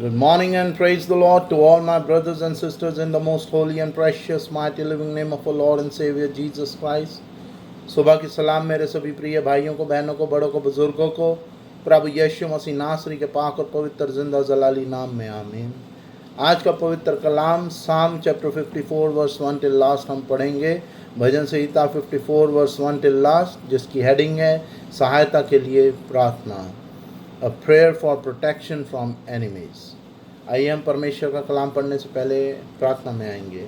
Good morning and praise the Lord to all my brothers and sisters in the most holy and precious, mighty, living name of our Lord and Savior Jesus Christ. सुबह की सलाम मेरे सभी प्रिय भाइयों को, बहनों को, बड़ों को, बुजुर्गों को प्रभु यीशु मसीह नासरी के पाक और पवित्र जिंदा जलाली नाम में आमीन। आज का पवित्र कलाम साम चैप्टर 54 वर्स 1 टिल लास्ट हम पढ़ेंगे। भजन संहिता 54 वर्स 1 टिल लास्ट, जिसकी हेडिंग है सहायता के लिए प्रार्थना, a prayer for protection from enemies. आइए हम परमेश्वर का कलाम पढ़ने से पहले प्रार्थना में आएंगे।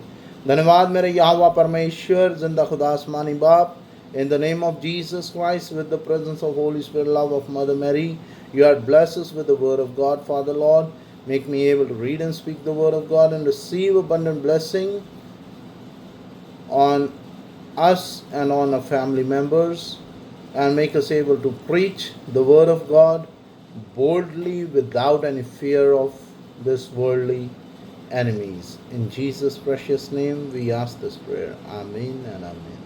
धन्यवाद मेरे यहोवा परमेश्वर, जिंदा खुदा आसमानी बाप, in the name of Jesus Christ, with the presence of Holy Spirit, love of Mother Mary, you had blessed us with the word of God. Father Lord, make me able to read and speak the word of God and receive abundant blessing on us and on our family members, and make us able to preach the word of God boldly without any fear of this worldly enemies. In Jesus' precious name we ask this prayer. Amen and amen.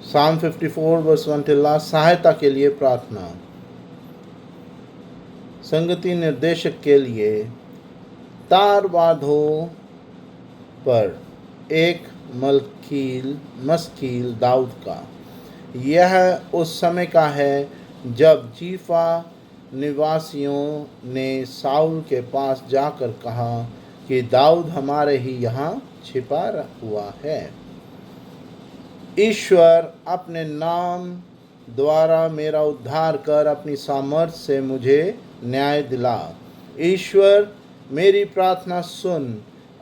Psalm 54 verse 1 till last, सहायता के लिए प्रार्थना। संगति निर्देशक के लिए तारवाधो पर एक मस्कील दाऊद का। यह उस समय का है जब जीफा निवासियों ने साउल के पास जाकर कहा कि दाऊद हमारे ही यहाँ छिपा हुआ है। ईश्वर अपने नाम द्वारा मेरा उद्धार कर अपनी सामर्थ्य से मुझे न्याय दिला। ईश्वर मेरी प्रार्थना सुन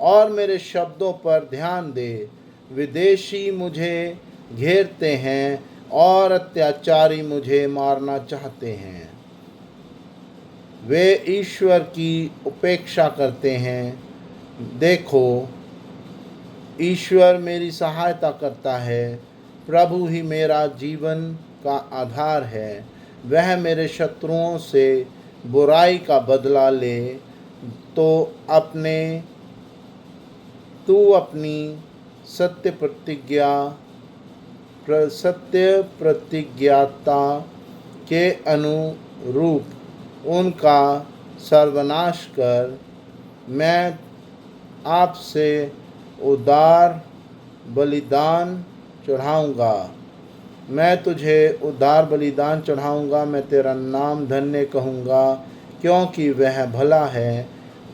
और मेरे शब्दों पर ध्यान दे। विदेशी मुझे घेरते हैं और अत्याचारी मुझे मारना चाहते हैं। वे ईश्वर की उपेक्षा करते हैं। देखो, ईश्वर मेरी सहायता करता है। प्रभु ही मेरा जीवन का आधार है। वह मेरे शत्रुओं से बुराई का बदला ले तो तू अपनी सत्य प्रतिज्ञाता के अनुरूप उनका सर्वनाश कर। मैं आपसे उदार बलिदान चढ़ाऊँगा। मैं तुझे उदार बलिदान चढ़ाऊँगा। मैं तेरा नाम धन्य कहूँगा, क्योंकि वह भला है।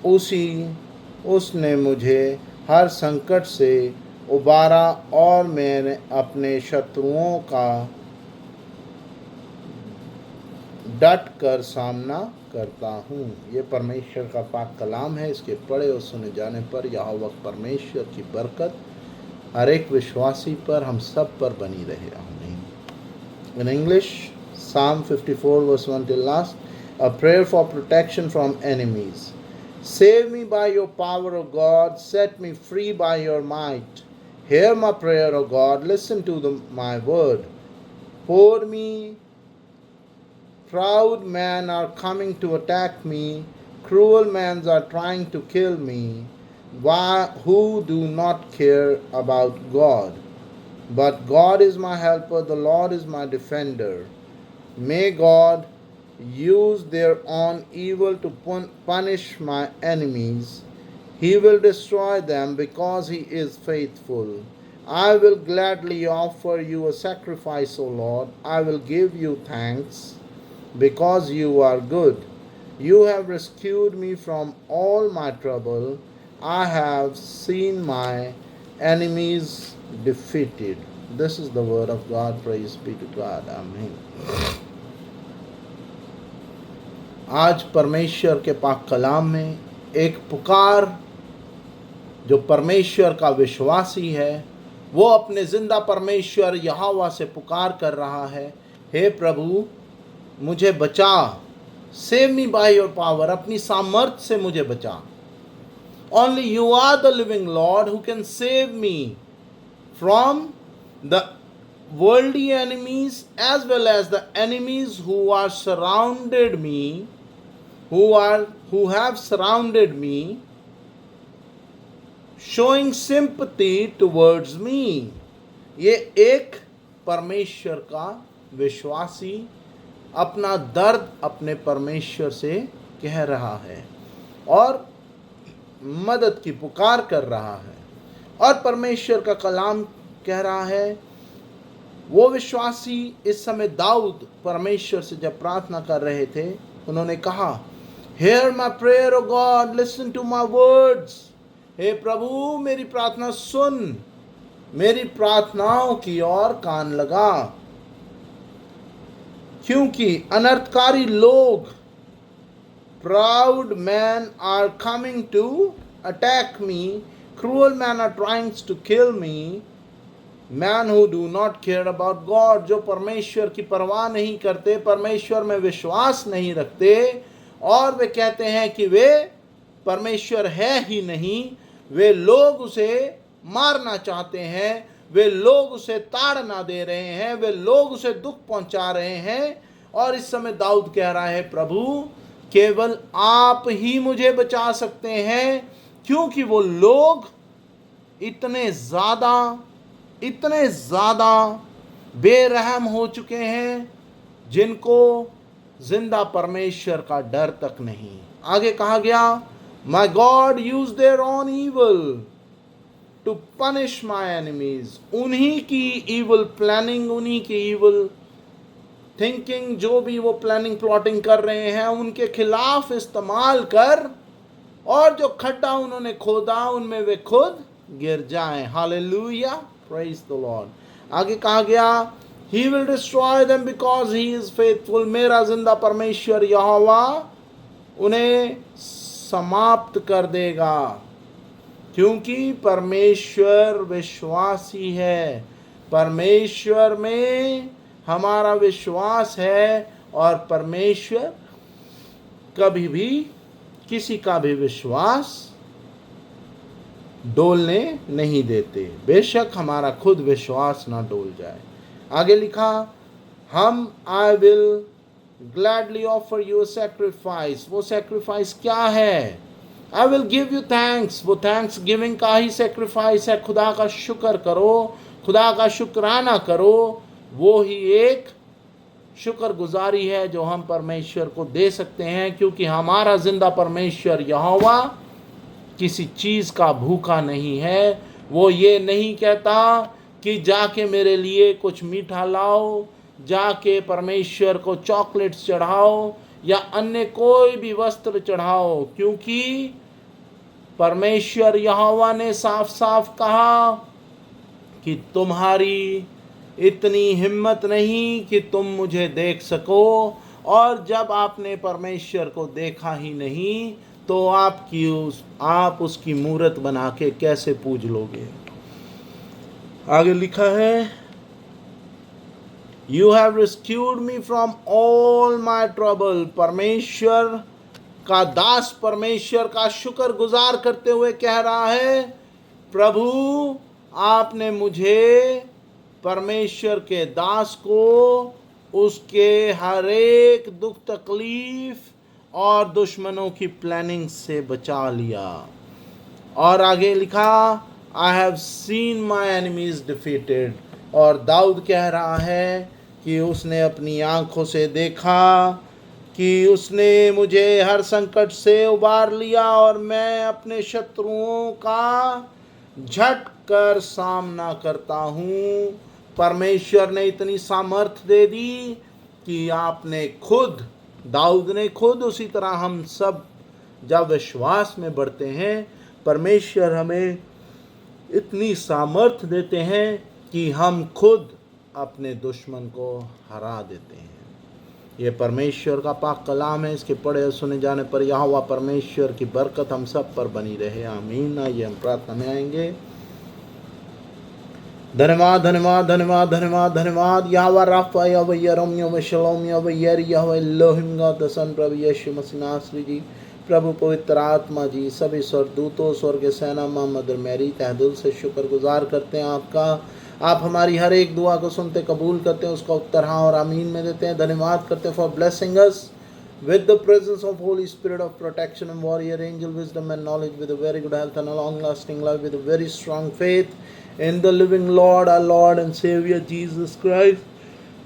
उसने मुझे हर संकट से उबारा और मैं अपने शत्रुओं का डट कर सामना करता हूँ। ये परमेश्वर का पाक कलाम है। इसके पढ़े और सुने जाने पर यहोवा परमेश्वर की बरकत हर एक विश्वासी पर, हम सब पर बनी रहे। आमीन। In English, Psalm 54 verse 1 till last, a prayer for protection from enemies. Save me by your power, O God. Set me free by your might. Hear my prayer, O God. Listen to my word. For me, proud men are coming to attack me. Cruel men are trying to kill me. Who do not care about God. But God is my helper. The Lord is my defender. May God use their own evil to punish my enemies. He will destroy them because he is faithful. I will gladly offer you a sacrifice, O Lord. I will give you thanks because you are good. You have rescued me from all my trouble. I have seen my enemies defeated. This is the word of God. Praise be to God. Amen. आज परमेश्वर के पाक कलाम में एक पुकार, जो परमेश्वर का विश्वासी है वो अपने जिंदा परमेश्वर यहोवा से पुकार कर रहा है, हे प्रभु मुझे बचा। Save me by your power, अपनी सामर्थ्य से मुझे बचा। Only you are the living Lord who can save me from the worldly enemies as well as the enemies who are surrounded me, who have surrounded me, showing sympathy towards me. ये एक परमेश्वर का विश्वासी अपना दर्द अपने परमेश्वर से कह रहा है और मदद की पुकार कर रहा है। और परमेश्वर का कलाम कह रहा है, वो विश्वासी इस समय दाऊद परमेश्वर से जब प्रार्थना कर रहे थे, उन्होंने कहा, Hear my prayer, O God, listen to my words. हे प्रभु मेरी प्रार्थना सुन, मेरी प्रार्थनाओं की ओर कान लगा, क्योंकि अनर्थकारी लोग, proud men are coming to attack me, cruel men are trying to kill me, men who do not care about God, जो परमेश्वर की परवाह नहीं करते, परमेश्वर में विश्वास नहीं रखते और वे कहते हैं कि वे परमेश्वर है ही नहीं, वे लोग उसे मारना चाहते हैं, वे लोग उसे ताड़ना दे रहे हैं, वे लोग उसे दुख पहुंचा रहे हैं। और इस समय दाऊद कह रहा है, प्रभु केवल आप ही मुझे बचा सकते हैं, क्योंकि वो लोग इतने ज़्यादा बेरहम हो चुके हैं, जिनको जिंदा परमेश्वर का डर तक नहीं। आगे कहा गया, my god use their own evil to punish my enemies. उन्हीं की ईवल प्लानिंग, उन्हीं की ईवल थिंकिंग, जो भी वो प्लानिंग प्लॉटिंग कर रहे हैं, उनके खिलाफ इस्तेमाल कर, और जो खड्डा उन्होंने खोदा उनमें वे खुद गिर जाएं। Hallelujah, praise the Lord. आगे कहा गया, He will destroy them because he is faithful। मेरा जिंदा परमेश्वर यहोवा उन्हें समाप्त कर देगा, क्योंकि परमेश्वर विश्वासी है। परमेश्वर में हमारा विश्वास है और परमेश्वर कभी भी किसी का भी विश्वास डोलने नहीं देते, बेशक हमारा खुद विश्वास ना डोल जाए। आगे लिखा, हम I will gladly offer you sacrifice. वो सैक्रिफाइस क्या है? I will give you thanks. वो थैंक्स गिविंग का ही सैक्रिफाइस है। खुदा का शुक्र करो, खुदा का शुक्राना करो। वो ही एक शुक्रगुजारी है जो हम परमेश्वर को दे सकते हैं, क्योंकि हमारा जिंदा परमेश्वर यहोवा किसी चीज़ का भूखा नहीं है। वो ये नहीं कहता कि जाके मेरे लिए कुछ मीठा लाओ, जाके परमेश्वर को चॉकलेट्स चढ़ाओ या अन्य कोई भी वस्त्र चढ़ाओ, क्योंकि परमेश्वर यहोवा ने साफ साफ कहा कि तुम्हारी इतनी हिम्मत नहीं कि तुम मुझे देख सको, और जब आपने परमेश्वर को देखा ही नहीं तो आप उसकी मूरत बना के कैसे पूज लोगे। आगे लिखा है, you have rescued me from all my trouble. परमेश्वर का दास परमेश्वर का शुक्र गुजार करते हुए कह रहा है, प्रभु आपने मुझे, परमेश्वर के दास को, उसके हर एक दुख तकलीफ और दुश्मनों की प्लानिंग से बचा लिया। और आगे लिखा, I have seen my enemies defeated। और दाऊद कह रहा है कि उसने अपनी आंखों से देखा कि उसने मुझे हर संकट से उबार लिया और मैं अपने शत्रुओं का झट कर सामना करता हूँ। परमेश्वर ने इतनी सामर्थ्य दे दी कि आपने खुद, दाऊद ने खुद, उसी तरह हम सब जब विश्वास में बढ़ते हैं, परमेश्वर हमें इतनी सामर्थ्य देते हैं कि हम खुद अपने दुश्मन को हरा देते हैं। ये परमेश्वर का पाक कलाम है। इसके पढ़े और सुने जाने पर यहोवा परमेश्वर की बरकत हम सब पर बनी रहे। आमीन। आइए हम प्रार्थना में आएंगे। धन्यवाद धन्यवाद धन्यवाद धन्यवाद धन्यवाद यहोवा राफा, यहोवा यरम, यहोवा शलोम, यहोवा यर, Jehovah Elohim God the Son, प्रभु यीशु मसीह नासरी जी, प्रभु पवित्र आत्मा जी, सभी स्वर्गदूतों, स्वर्ग सेना, माँ मदर मैरी, तहे दिल से शुक्रगुजार करते हैं आपका। आप हमारी हर एक दुआ को सुनते, कबूल करते हैं, उसका उत्तर हाँ और आमीन में देते हैं। धन्यवाद करते हैं for blessing us with the presence of Holy Spirit of protection and warrior angel wisdom and knowledge, with a very good health and a long lasting life, with a very strong faith in the living Lord, our Lord and Savior Jesus Christ,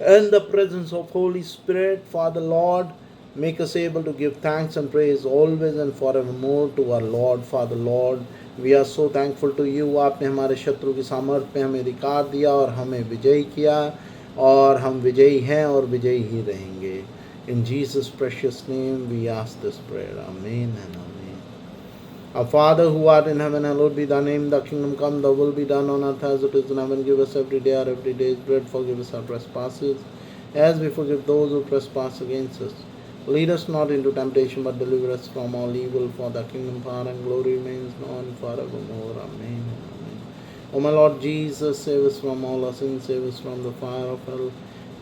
In the presence of Holy Spirit, Father Lord, make us able to give thanks and praise always and forevermore to our Lord. Father Lord, we are so thankful to you. आपने हमारे शत्रु की सामर्थ्य पे हमें अधिकार दिया और हमें विजयी किया, और हम विजयी हैं और विजयी ही रहेंगे. In Jesus' precious name we ask this prayer. Amen and amen. Our Father who art in heaven, hallowed be thy name. Thy kingdom come, thy will be done on earth as it is in heaven. Give us every day our every day's bread. Forgive us our trespasses, as we forgive those who trespass against us. Lead us not into temptation, but deliver us from all evil. For thy kingdom, power, and glory remains now and forevermore. Amen. Amen. O my Lord Jesus, save us from all our sins. Save us from the fire of hell.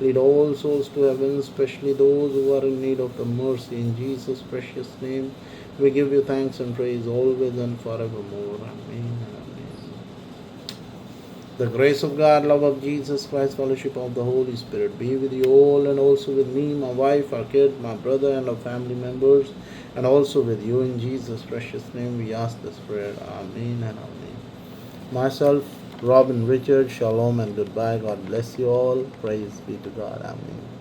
Lead all souls to heaven, especially those who are in need of the mercy. In Jesus' precious name, we give you thanks and praise always and forevermore. Amen and amen. The grace of God, love of Jesus Christ, fellowship of the Holy Spirit be with you all, and also with me, my wife, our kid, my brother, and our family members, and also with you. In Jesus' precious name, we ask this prayer. Amen and amen. Myself, Robin Richard, shalom and goodbye. God bless you all. Praise be to God. Amen.